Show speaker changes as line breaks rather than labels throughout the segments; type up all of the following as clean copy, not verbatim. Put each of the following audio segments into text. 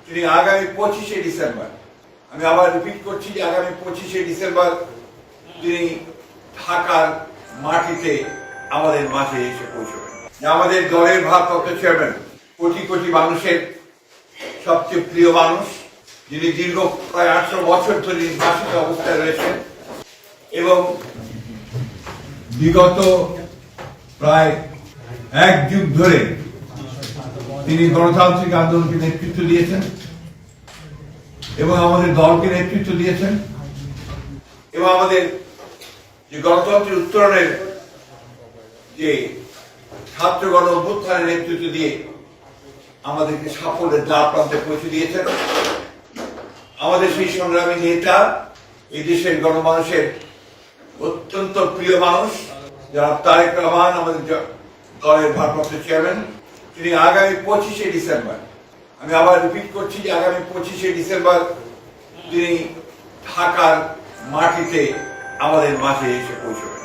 তিনি আগামী 25শে ডিসেম্বর, আমি আবার রিপিট করছি যে আগামী 25শে ডিসেম্বর তিনি ঢাকার মাটিতে আমাদের মাঝে এসে পৌঁছবেন। আমাদের দলের ভারপ্রাপ্ত চেয়ারম্যান, কোটি কোটি মানুষের সবচেয়ে প্রিয় মানুষ, যিনি দীর্ঘ প্রায় 18 বছর ধরে নির্বাসিত অবস্থায় রয়েছেন এবং বিগত প্রায় 1 যুগ ধরে তিনি গণতান্ত্রিক আন্দোলনকে নেতৃত্ব দিয়েছেন এবং আমাদের দলকে নেতৃত্ব দিয়েছেন এবং আমাদের যে গণতন্ত্রের উত্তরণের যে ছাত্র গণ অভ্যুত্থানের নেতৃত্ব দিয়ে আমাদেরকে সাফল্যের দ্বার প্রান্তে পৌঁছে দিয়েছেন। আমাদের সেই সংগ্রামী নেতা, এই দেশের গণমানুষের অত্যন্ত প্রিয় মানুষ যারা তারেক রহমান, আমাদের দলের ভারপ্রাপ্ত চেয়ারম্যান, তিনি আগামী 25শে ডিসেম্বর, আমি আবার রিপিট করছি যে আগামী 25শে ডিসেম্বর তিনি ঢাকার মাটিতে আমাদের মাঝে এসে পৌঁছবেন।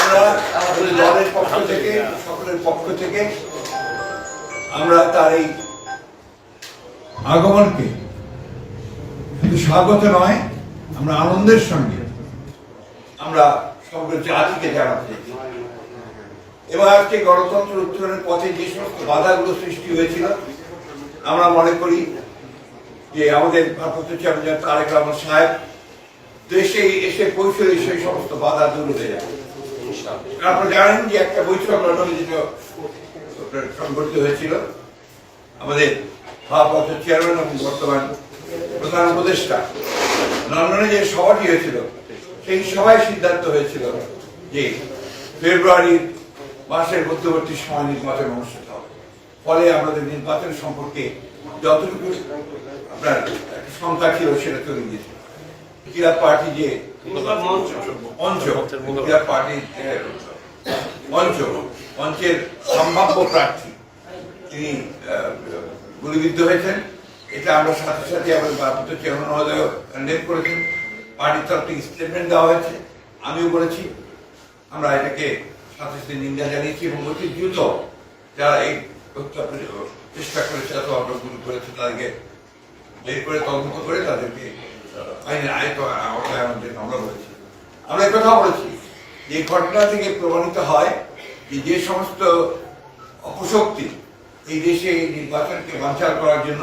আমরা আমাদের দলের পক্ষ থেকে, সকলের পক্ষ থেকে আমরা তার এই আগমনকে শুধু স্বাগত নয়, আমরা আনন্দের সঙ্গে আমরা সমগ্র জাতিকে জানাতে চাই। এবং আজকে গণতন্ত্র উত্তরণের পথে যে সমস্ত বাধাগুলো সৃষ্টি হয়েছিল, আমরা মনে করি যে আমাদের ভারপ্রাপ্ত চেয়ারম্যান তারেক রহমান সাহেব দেশে এসে পৌঁছলে সেই সমস্ত বাধা দূর হয়ে যাবে। আপনারা জানেন যে একটা বৈঠক লন্ডনে যেটা সংঘটিত হয়েছিল, আমাদের ভারপ্রাপ্ত চেয়ারম্যান এবং বর্তমান প্রধান উপদেষ্টা লন্ডনে যে সভাটি হয়েছিল, সেই সভায় সিদ্ধান্ত হয়েছিল যে ফেব্রুয়ারি মাসের মধ্যবর্তী সময় নির্বাচন অনুষ্ঠিত হবে। ফলে আমাদের নির্বাচন সম্পর্কে যতটুকু আপনার সংখ্যা ছিল সেটা চলে গিয়েছিল। ক্রীড়া পার্টি যে মঞ্চের সম্ভাব্য প্রার্থী তিনি গুলিবিদ্ধ হয়েছেন, এটা আমরা সাথে সাথে আমাদের ভারপ্রাপ্ত চেয়ারম্যান মহোদয় কন্ডেম করেছেন, পার্টির তরফ থেকে স্টেটমেন্ট দেওয়া হয়েছে, আমিও বলেছি। আমরা এটাকে সাথে সাথে নিন্দা জানিয়েছি এবং অতি দ্রুত যারা এই চেষ্টা করেছে অথবা গুলি করেছে তাদেরকে বের করে তদন্ত করে তাদেরকে আইনের আওতায় আমাদের আমরা বলেছি। আমরা একথা বলেছি যে এই ঘটনা থেকে প্রমাণিত হয় যে সমস্ত অপশক্তি এই দেশে এই নির্বাচনকে বানচাল করার জন্য,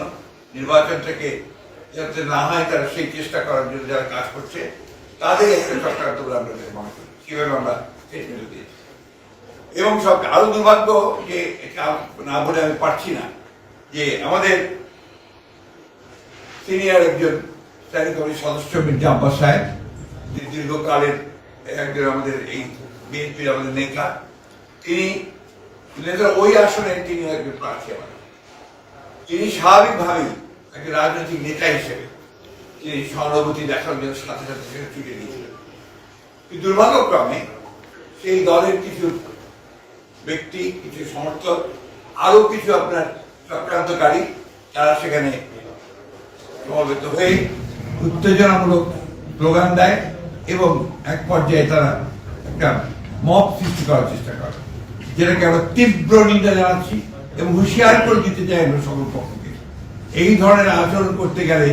নির্বাচনটাকে যাতে না হয় তারা সেই চেষ্টা করার জন্য যারা কাজ করছে, তাদের একটা চক্রান্ত বলে আমরা মনে করি। কিভাবে আমরা স্টেটমেন্ট দিয়েছি এবং সব আরো দুর্ভাগ্য যে এটা না বলে আমি পারছি না যে আমাদের সিনিয়র একজন স্ট্যান্ডিং কমিটির সদস্য মির্জা আব্বাস সাহেব, দীর্ঘকালের একজন আমাদের এই বিএনপির আমাদের নেতা, তিনি ওই আসনে তিনি একজন প্রার্থী। তিনি স্বাভাবিকভাবেই একজন রাজনৈতিক নেতা হিসেবে তিনি সহানুভূতি দেখার জন্য সাথে সাথে ছুটে দিয়েছিলেন। দুর্ভাগ্যক্রমে সেই দলের কিছু ব্যক্তি, কিছু সমর্থক, আরো কিছু আপনার চক্রান্তকারী, তারা সেখানে সমবেত হয়ে উত্তেজনামূলক স্লোগান দেয় এবং এক পর্যায়ে তারা একটা মব সৃষ্টি করার চেষ্টা করে, যেটাকে আমরা তীব্র নিন্দা জানাচ্ছি এবং হুঁশিয়ার করে দিতে চাই আমরা সকল পক্ষকে। এই ধরনের আচরণ করতে গেলে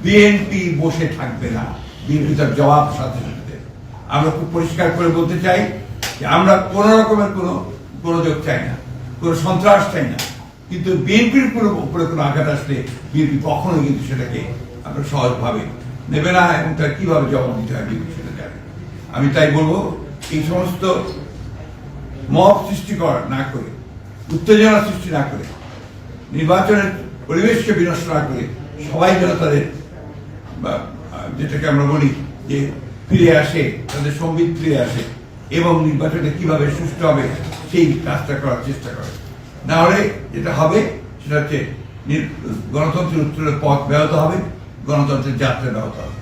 বিএনপি বসে থাকবে না, বিএনপি তার জবাব সাথে সাথে। আমরা খুব পরিষ্কার করে বলতে চাই যে আমরা কোন রকমের কোনো গোলযোগ চাই না, কোনো সন্ত্রাস চাই না, কিন্তু বিএনপির উপরে কোনো আঘাত আসলে বিএনপি কখনোই কিন্তু সেটাকে আমরা সহজভাবে নেবে না এবং তার কিভাবে জবাব দিতে হয় বিএনপি সেটা জানে। আমি তাই বলবো, এই সমস্ত মব সৃষ্টি না করে, উত্তেজনা সৃষ্টি না করে, নির্বাচনের পরিবেশকে বিনষ্ট না করে সবাই যেন তাদের যেটাকে আমরা বলি যে ফিরে আসে, তাদের সম্বিত ফিরে আসে এবং নির্বাচনে কিভাবে সুষ্ঠু হবে সেই কাজটা করার চেষ্টা করে। না হলে যেটা হবে সেটা হচ্ছে গণতন্ত্রের উত্তরের পথ ব্যাহত হবে, গণতন্ত্রের যাত্রা ব্যাহত হবে।